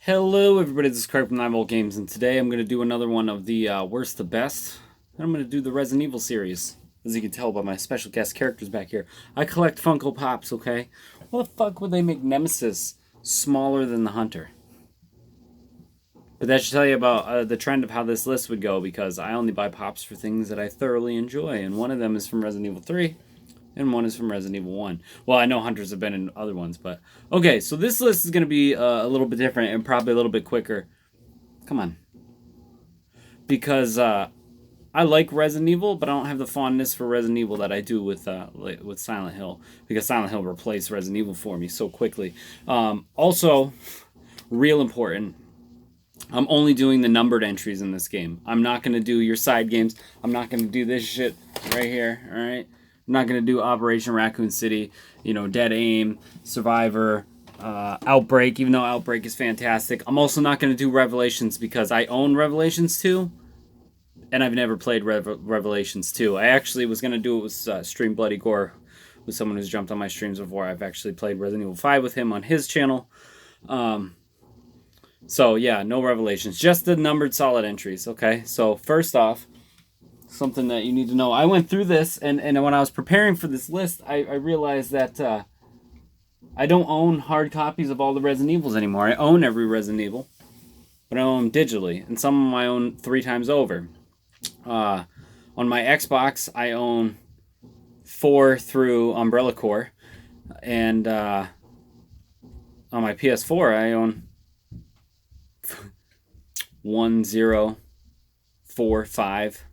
Hello everybody, this is Craig from 9 Volt Games, and today I'm going to do another one of the worst to best. And I'm going to do the Resident Evil series. As you can tell by my special guest characters back here. I collect Funko Pops, okay? Why the fuck would they make Nemesis smaller than the Hunter? But that should tell you about the trend of how this list would go, because I only buy Pops for things that I thoroughly enjoy, and one of them is from Resident Evil 3. And one is from Resident Evil 1. Well, I know Hunters have been in other ones, but... Okay, so this list is going to be a little bit different and probably a little bit quicker. Come on. Because I like Resident Evil, but I don't have the fondness for Resident Evil that I do with Silent Hill. Because Silent Hill replaced Resident Evil for me so quickly. Also, real important, I'm only doing the numbered entries in this game. I'm not going to do your side games. I'm not going to do this shit right here, alright? I'm not going to do Operation Raccoon City, Dead Aim, Survivor, Outbreak, even though Outbreak is fantastic. I'm also not going to do Revelations because I own Revelations 2, and I've never played Revelations 2. I actually was going to do it with Stream Bloody Gore, with someone who's jumped on my streams before. I've actually played Resident Evil 5 with him on his channel. So, yeah, no Revelations. Just the numbered solid entries, okay? So, first off, something that you need to know. I went through this, and when I was preparing for this list, I realized that I don't own hard copies of all the Resident Evils anymore. I own every Resident Evil, but I own them digitally, and some of them I own 3 times over. On my Xbox, I own 4 through Umbrella Corps, and on my PS4, I own 1, 0, 4, 5...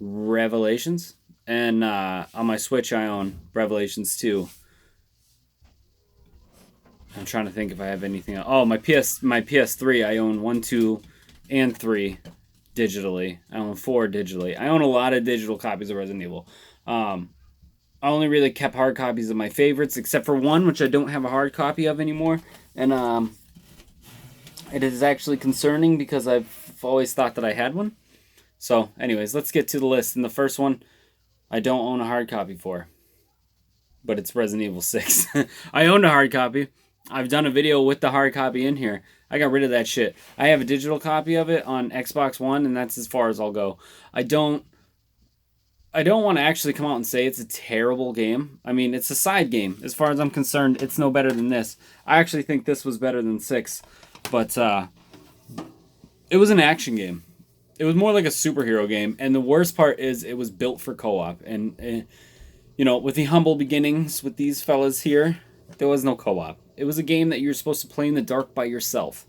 Revelations, and on my Switch I own Revelations 2. I'm trying to think if I have anything else. Oh, my PS3 I own 1, 2, and 3 digitally. I own 4 digitally. I own a lot of digital copies of Resident Evil. I only really kept hard copies of my favorites, except for one which I don't have a hard copy of anymore, and it is actually concerning because I've always thought that I had one. So, anyways, let's get to the list. And the first one, I don't own a hard copy for. But it's Resident Evil 6. I own a hard copy. I've done a video with the hard copy in here. I got rid of that shit. I have a digital copy of it on Xbox One, and that's as far as I'll go. I don't want to actually come out and say it's a terrible game. I mean, it's a side game. As far as I'm concerned, it's no better than this. I actually think this was better than 6. But it was an action game. It was more like a superhero game, and the worst part is it was built for co-op. And with the humble beginnings with these fellas here, there was no co-op. It was a game that you're supposed to play in the dark by yourself,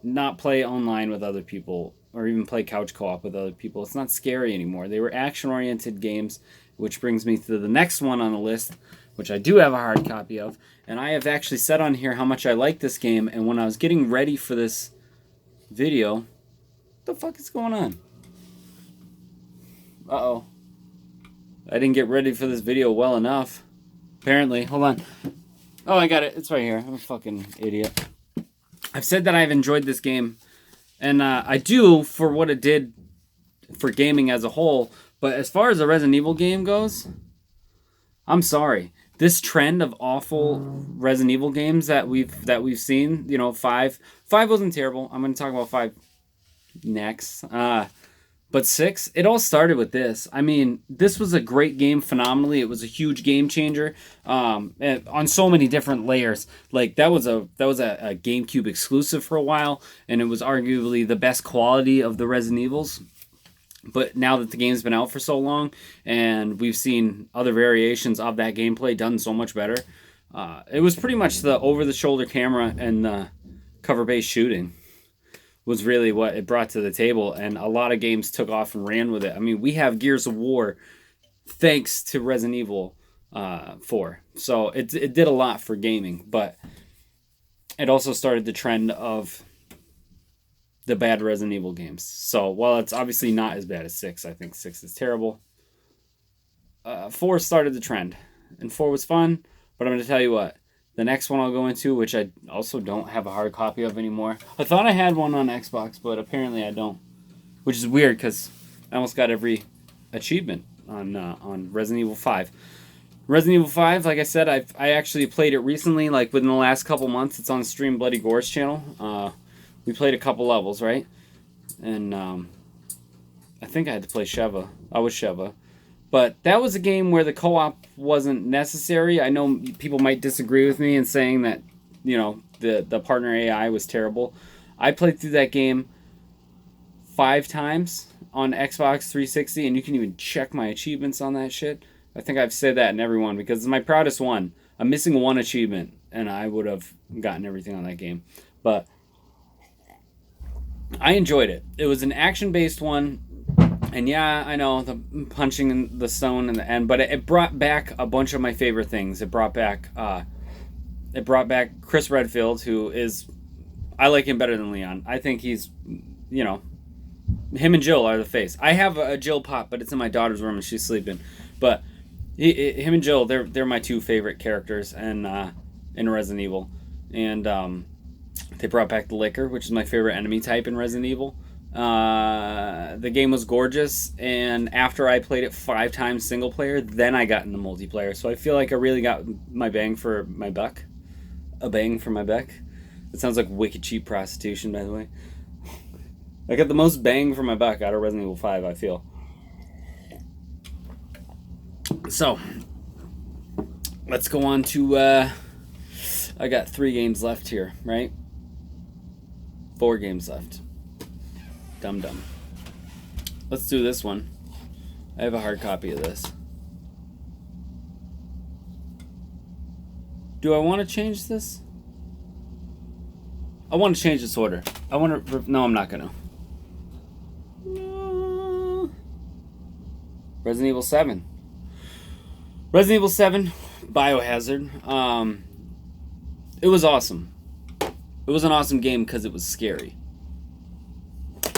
not play online with other people, or even play couch co-op with other people. It's not scary anymore. They were action-oriented games, which brings me to the next one on the list, which I do have a hard copy of. And I have actually said on here how much I like this game, and when I was getting ready for this video... What the fuck is going on? Uh-oh. I didn't get ready for this video well enough. Apparently. Hold on. Oh, I got it. It's right here. I'm a fucking idiot. I've said that I've enjoyed this game. And I do for what it did for gaming as a whole. But as far as the Resident Evil game goes, I'm sorry. This trend of awful Resident Evil games that we've seen, 5 wasn't terrible. I'm going to talk about 5 next. But 6, it all started with this. I mean, this was a great game phenomenally. It was a huge game changer on so many different layers. Like that was a GameCube exclusive for a while, and it was arguably the best quality of the Resident Evils. But now that the game's been out for so long, and we've seen other variations of that gameplay done so much better, it was pretty much the over-the-shoulder camera and the cover-based shooting was really what it brought to the table, and a lot of games took off and ran with it. I mean, we have Gears of War thanks to Resident Evil 4. So it did a lot for gaming, but it also started the trend of the bad Resident Evil games. So while it's obviously not as bad as 6, I think 6 is terrible. 4 started the trend, and 4 was fun, but I'm going to tell you what. The next one I'll go into, which I also don't have a hard copy of anymore. I thought I had one on Xbox, but apparently I don't. Which is weird, because I almost got every achievement on Resident Evil 5. Resident Evil 5, like I said, I actually played it recently, like within the last couple months. It's on Stream Bloody Gore's channel. We played a couple levels, right? And I think I had to play Sheva. I was Sheva. But that was a game where the co-op wasn't necessary. I know people might disagree with me in saying that, you know, the partner AI was terrible. I played through that game 5 times on Xbox 360, and you can even check my achievements on that shit. I think I've said that in every one because it's my proudest one. I'm missing one achievement, and I would have gotten everything on that game. But I enjoyed it. It was an action-based one, and yeah, I know the punching in the stone in the end, but it brought back a bunch of my favorite things. It brought back Chris Redfield, who is, I like him better than Leon. I think he's, you know, him and Jill are the face. I have a Jill pop, but it's in my daughter's room and she's sleeping. But him and Jill, they're my 2 favorite characters in Resident Evil, and they brought back the Licker, which is my favorite enemy type in Resident Evil. The game was gorgeous, and after I played it 5 times single player, then I got into multiplayer. So I feel like I really got my bang for my buck. A bang for my buck. It sounds like wicked cheap prostitution, by the way. I got the most bang for my buck out of Resident Evil 5, I feel. So, let's go on to, I got 3 games left here, right? 4 games left. Dum. Let's do this one. I have a hard copy of this. Do I want to change this? I want to change this order. No, I'm not going to. No. Resident Evil 7. Resident Evil 7, Biohazard. It was awesome. It was an awesome game because it was scary.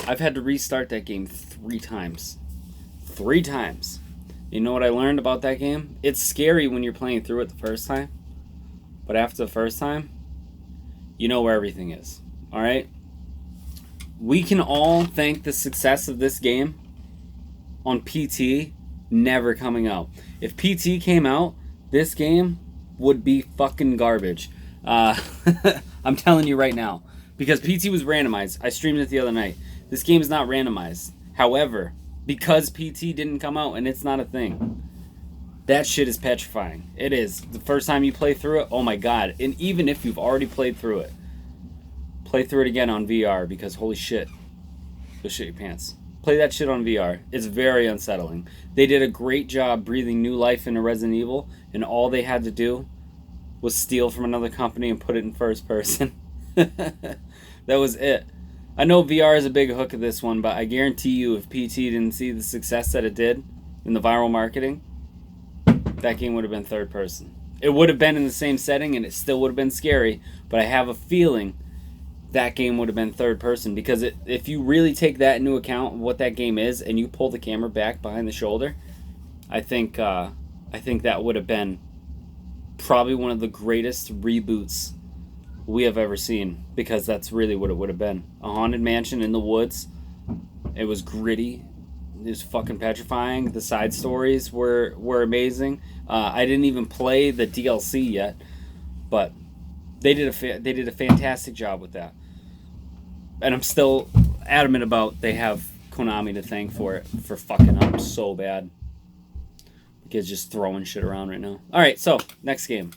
I've had to restart that game 3 times. 3 times. You know what I learned about that game? It's scary when you're playing through it the first time. But after the first time, you know where everything is. Alright? We can all thank the success of this game on PT never coming out. If PT came out, this game would be fucking garbage. I'm telling you right now. Because PT was randomized. I streamed it the other night. This game is not randomized. However, because PT didn't come out and it's not a thing, that shit is petrifying. It is. The first time you play through it, oh my god. And even if you've already played through it, play through it again on VR because holy shit. You'll shit your pants. Play that shit on VR. It's very unsettling. They did a great job breathing new life into Resident Evil, and all they had to do was steal from another company and put it in first person. That was it. I know VR is a big hook of this one, but I guarantee you if PT didn't see the success that it did in the viral marketing, that game would have been third person. It would have been in the same setting and it still would have been scary, but I have a feeling that game would have been third person because if you really take that into account, what that game is, and you pull the camera back behind the shoulder, I think that would have been probably one of the greatest reboots we have ever seen, because that's really what it would have been. A haunted mansion in the woods. It was gritty. It was fucking petrifying. The side stories were amazing. I didn't even play the DLC yet, but they did a fantastic job with that. And I'm still adamant about they have Konami to thank for it, for fucking up so bad. The kid's just throwing shit around right now. All right, so next game.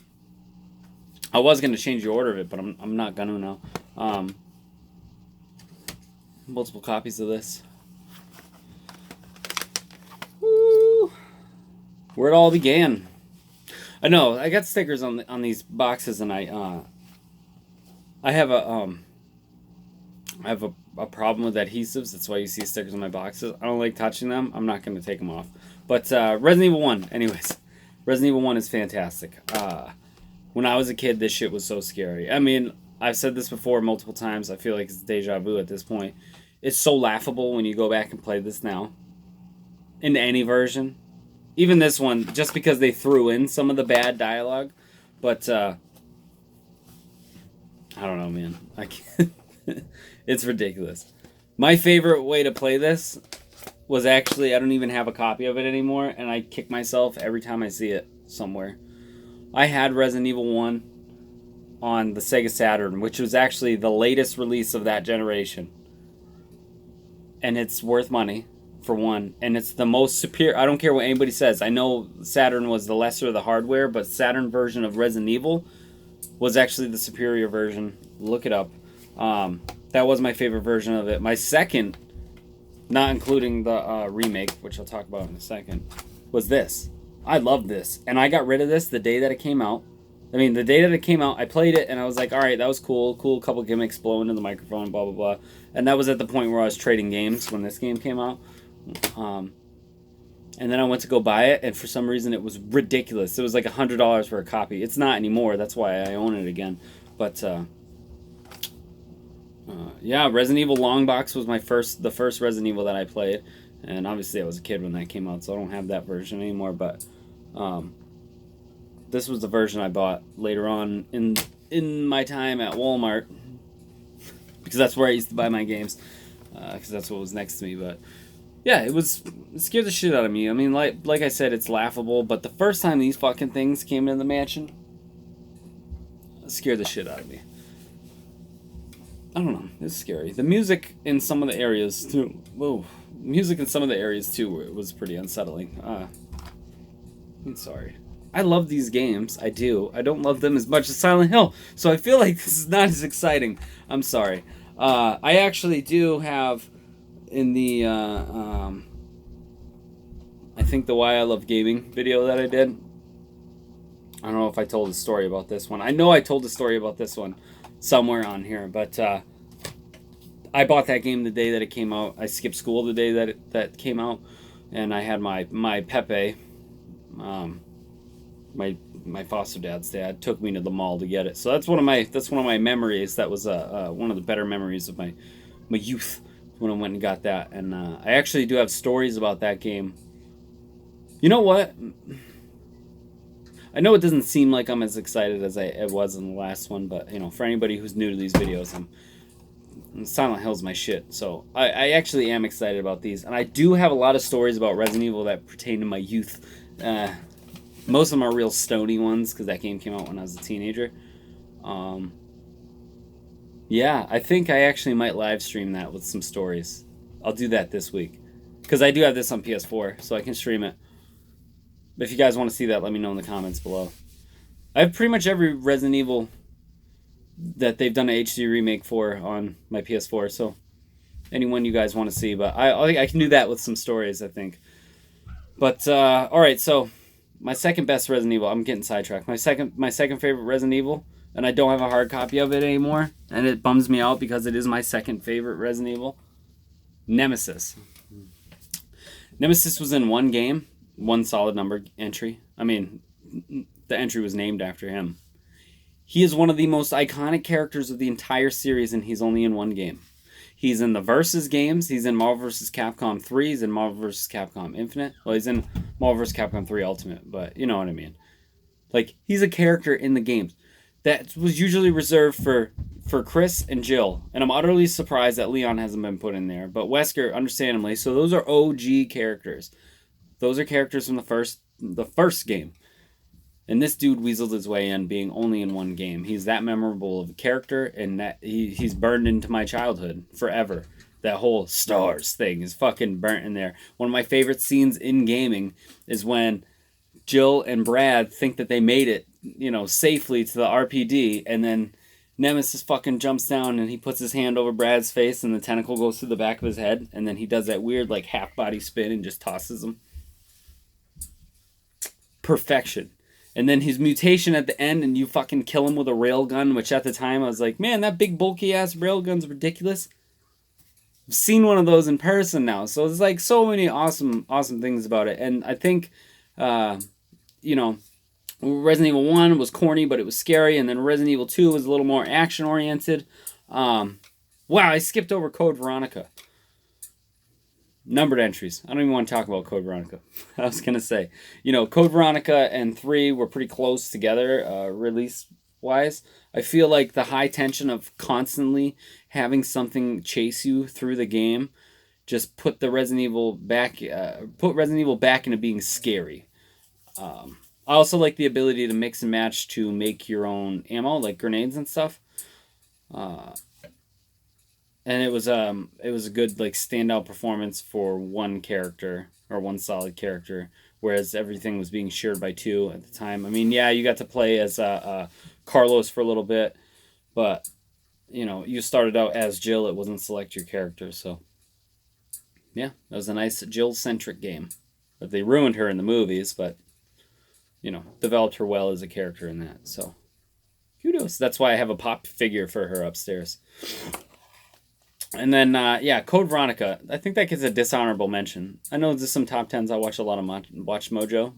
I was going to change the order of it, but I'm not going to now. Multiple copies of this. Woo! Where it all began. I know, I got stickers on these boxes, and I have a problem with adhesives. That's why you see stickers on my boxes. I don't like touching them. I'm not going to take them off. But Resident Evil 1, anyways. Resident Evil 1 is fantastic. When I was a kid, this shit was so scary. I mean, I've said this before multiple times. I feel like it's deja vu at this point. It's so laughable when you go back and play this now. In any version. Even this one, just because they threw in some of the bad dialogue. But, I don't know, man. I can't. It's ridiculous. My favorite way to play this was actually, I don't even have a copy of it anymore, and I kick myself every time I see it. somewhere. I had Resident Evil 1 on the Sega Saturn, which was actually the latest release of that generation. And it's worth money, for one. And it's the most superior. I don't care what anybody says. I know Saturn was the lesser of the hardware, but Saturn version of Resident Evil was actually the superior version. Look it up. That was my favorite version of it. My second, not including the remake, which I'll talk about in a second, was this. I loved this. And I got rid of this the day that it came out. I mean, the day that it came out, I played it, and I was like, all right, that was cool. Cool couple gimmicks, blowing in the microphone, blah, blah, blah. And that was at the point where I was trading games when this game came out. And then I went to go buy it, and for some reason it was ridiculous. It was like $100 for a copy. It's not anymore. That's why I own it again. But, yeah, Resident Evil Long Box was the first Resident Evil that I played. And obviously I was a kid when that came out, so I don't have that version anymore. But this was the version I bought later on in my time at Walmart, because that's where I used to buy my games, because that's what was next to me. But yeah, it scared the shit out of me. I mean, like I said, it's laughable, but the first time these fucking things came into the mansion, it scared the shit out of me. I don't know, it's scary. The music in some of the areas too. Whoa, music in some of the areas too was pretty unsettling. I'm sorry. I love these games. I do. I don't love them as much as Silent Hill, so I feel like this is not as exciting. I'm sorry. I actually do have in the I think the Why I Love Gaming video that I did. I don't know if I told a story about this one. I know I told a story about this one somewhere on here, but I bought that game the day that it came out. I skipped school the day that came out, and I had my Pepe, my foster dad's dad, took me to the mall to get it. So that's one of my memories. That was one of the better memories of my youth, when I went and got that. And I actually do have stories about that game. You know what? I know it doesn't seem like I'm as excited as I was in the last one, but you know, for anybody who's new to these videos, Silent Hill's my shit. So I actually am excited about these, and I do have a lot of stories about Resident Evil that pertain to my youth. Most of them are real stony ones, because that game came out when I was a teenager. Yeah, I think I actually might live stream that with some stories. I'll do that this week, because I do have this on PS4, so I can stream it. If you guys want to see that, let me know in the comments below. I have pretty much every Resident Evil that they've done an HD remake for on my PS4, so anyone you guys want to see. But I can do that with some stories, I think. But, alright, so my second best Resident Evil, I'm getting sidetracked. My second favorite Resident Evil, and I don't have a hard copy of it anymore, and it bums me out because it is my second favorite Resident Evil. Nemesis. Nemesis was in one game, one solid number entry. I mean, the entry was named after him. He is one of the most iconic characters of the entire series, and he's only in one game. He's in the Versus games. He's in Marvel vs. Capcom 3. He's in Marvel vs. Capcom Infinite. Well, he's in Marvel vs. Capcom 3 Ultimate, but you know what I mean. Like, he's a character in the games that was usually reserved for Chris and Jill, and I'm utterly surprised that Leon hasn't been put in there. But Wesker, understandably, so those are OG characters. Those are characters from the first game. And this dude weaseled his way in, being only in one game. He's that memorable of a character, and that he's burned into my childhood forever. That whole stars thing is fucking burnt in there. One of my favorite scenes in gaming is when Jill and Brad think that they made it, you know, safely to the RPD, and then Nemesis fucking jumps down and he puts his hand over Brad's face, and the tentacle goes through the back of his head, and then he does that weird like half body spin and just tosses him. Perfection. And then his mutation at the end, and you fucking kill him with a railgun, which at the time I was like, man, that big bulky ass railgun's ridiculous. I've seen one of those in person now, so there's like so many awesome things about it. And I think, you know, Resident Evil 1 was corny, but it was scary, and then Resident Evil 2 was a little more action oriented. Wow, I skipped over Code Veronica. Numbered entries. I don't even want to talk about Code Veronica. I was going to say, you know, Code Veronica and 3 were pretty close together, release-wise. I feel like the high tension of constantly having something chase you through the game just put the Resident Evil back, into being scary. I also like the ability to mix and match to make your own ammo, like grenades and stuff. Uh, and it was a good like standout performance for one character or one solid character, whereas everything was being shared by two at the time. I mean, yeah, you got to play as Carlos for a little bit, but you know, you started out as Jill. It wasn't select your character, so yeah, that was a nice Jill-centric game. But they ruined her in the movies, but you know, developed her well as a character in that. So kudos. That's why I have a pop figure for her upstairs. And then, yeah, Code Veronica. I think that gets a dishonorable mention. I know there's some top tens. I watch a lot of Watch Mojo,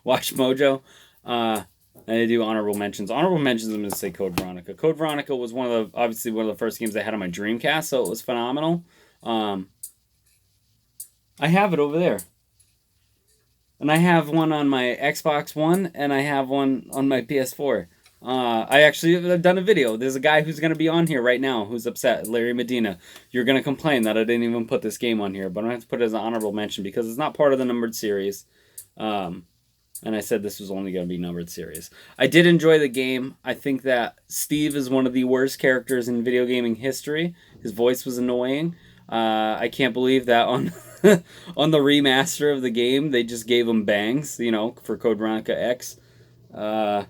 Watch Mojo. And I do honorable mentions. Honorable mentions, I'm going to say Code Veronica. Code Veronica was obviously one of the first games I had on my Dreamcast, so it was phenomenal. I have it over there. And I have one on my Xbox One, and I have one on my PS4. I actually have done a video. There's a guy who's going to be on here right now who's upset. Larry Medina. You're going to complain that I didn't even put this game on here, but I'm going to have to put it as an honorable mention because it's not part of the numbered series. And I said this was only going to be numbered series. I did enjoy the game. I think that Steve is one of the worst characters in video gaming history. His voice was annoying. I can't believe that on on the remaster of the game they just gave him bangs, you know, for Code Veronica X. I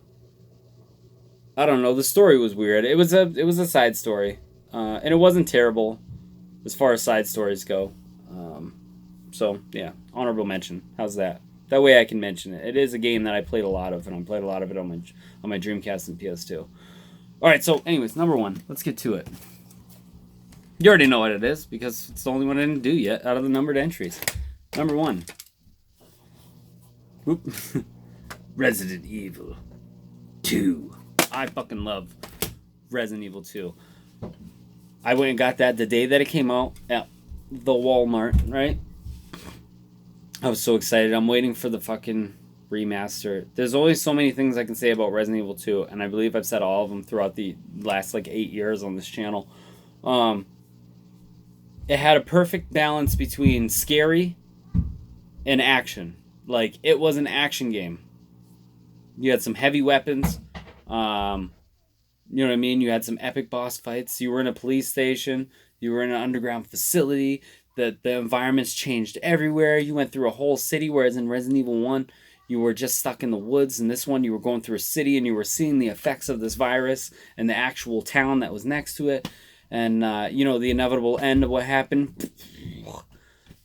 don't know. The story was weird. It was a side story, and it wasn't terrible as far as side stories go. So yeah, honorable mention. How's that? That way I can mention it. It is a game that I played a lot of, and I played a lot of it on my Dreamcast and PS2. All right. So, anyways, number one. Let's get to it. You already know what it is because it's the only one I didn't do yet out of the numbered entries. Number one. Whoop. Resident Evil 2. I fucking love Resident Evil 2. I went and got that the day that it came out at the Walmart, right? I was so excited. I'm waiting for the fucking remaster. There's only so many things I can say about Resident Evil 2, and I believe I've said all of them throughout the last like 8 years on this channel. It had a perfect balance between scary and action. Like, it was an action game. You had some heavy weapons. You know what I mean? You had some epic boss fights. You were in a police station. You were in an underground facility. The environments changed everywhere. You went through a whole city, whereas in Resident Evil 1, you were just stuck in the woods. In this one, you were going through a city and you were seeing the effects of this virus and the actual town that was next to it. And, you know, the inevitable end of what happened.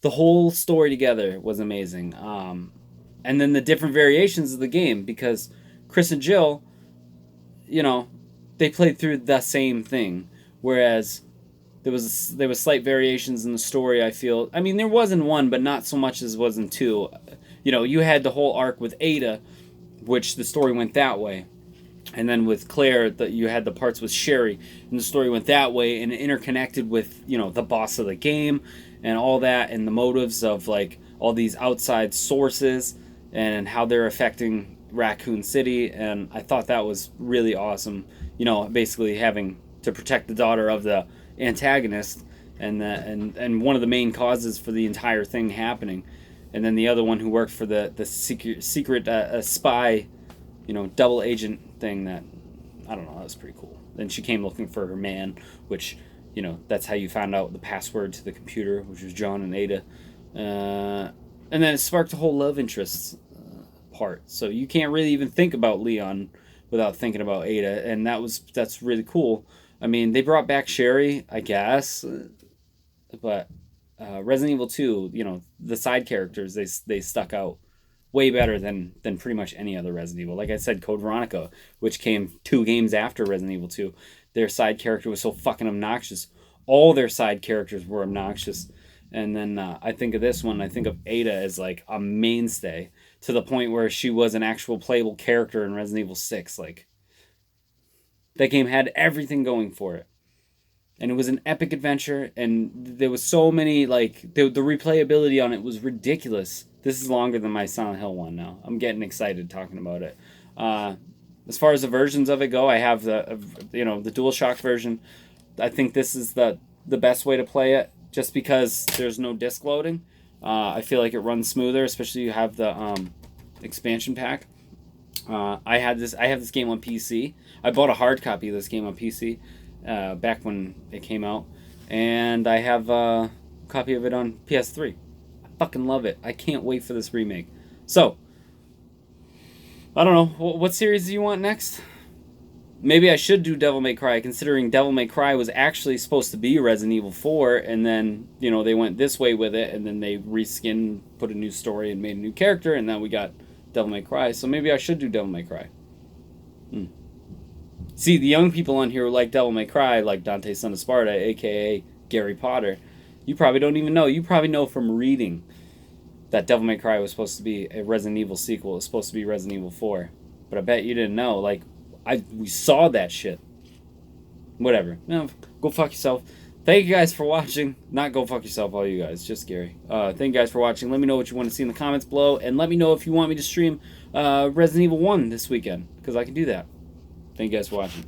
The whole story together was amazing. And then the different variations of the game, because Chris and Jill, you know, they played through the same thing. Whereas there was slight variations in the story, I feel. I mean, there was in 1, but not so much as was in 2. You know, you had the whole arc with Ada, which the story went that way. And then with Claire, you had the parts with Sherry, and the story went that way, and it interconnected with, you know, the boss of the game, and all that, and the motives of, like, all these outside sources, and how they're affecting Raccoon City, and I thought that was really awesome. You know, basically having to protect the daughter of the antagonist, and one of the main causes for the entire thing happening, and then the other one who worked for the secret spy, you know, double agent thing that, I don't know, that was pretty cool. Then she came looking for her man, which, you know, that's how you found out the password to the computer, which was John and Ada. And then it sparked a whole love interest part. So you can't really even think about Leon without thinking about Ada, and that's really cool. I mean, they brought back Sherry, I guess, but Resident Evil 2, you know, the side characters, they stuck out way better than pretty much any other Resident Evil. Like I said, Code Veronica, which came 2 games after Resident Evil 2, their side character was so fucking obnoxious. All their side characters were obnoxious. And then I think of this one, I think of Ada as like a mainstay, to the point where she was an actual playable character in Resident Evil 6. Like, that game had everything going for it. And it was an epic adventure, and there was so many, like, the replayability on it was ridiculous. This is longer than my Silent Hill one now. I'm getting excited talking about it. As far as the versions of it go, I have the DualShock version. I think this is the best way to play it, just because there's no disc loading. I feel like it runs smoother, especially you have the expansion pack. I have this game on PC. I bought a hard copy of this game on PC back when it came out, and I have a copy of it on PS3. I fucking love it. I can't wait for this remake. So, I don't know. What series do you want next? Maybe I should do Devil May Cry, considering Devil May Cry was actually supposed to be Resident Evil 4, and then, you know, they went this way with it, and then they reskinned, put a new story, and made a new character, and now we got Devil May Cry. So maybe I should do Devil May Cry. See, the young people on here who like Devil May Cry, like Dante Son of Sparta, a.k.a. Gary Potter, you probably don't even know. You probably know from reading that Devil May Cry was supposed to be a Resident Evil sequel. It was supposed to be Resident Evil 4. But I bet you didn't know. Like, we saw that shit. Whatever. No, go fuck yourself. Thank you guys for watching. Not go fuck yourself, all you guys. Just Gary. Thank you guys for watching. Let me know what you want to see in the comments below. And let me know if you want me to stream Resident Evil 1 this weekend. Because I can do that. Thank you guys for watching.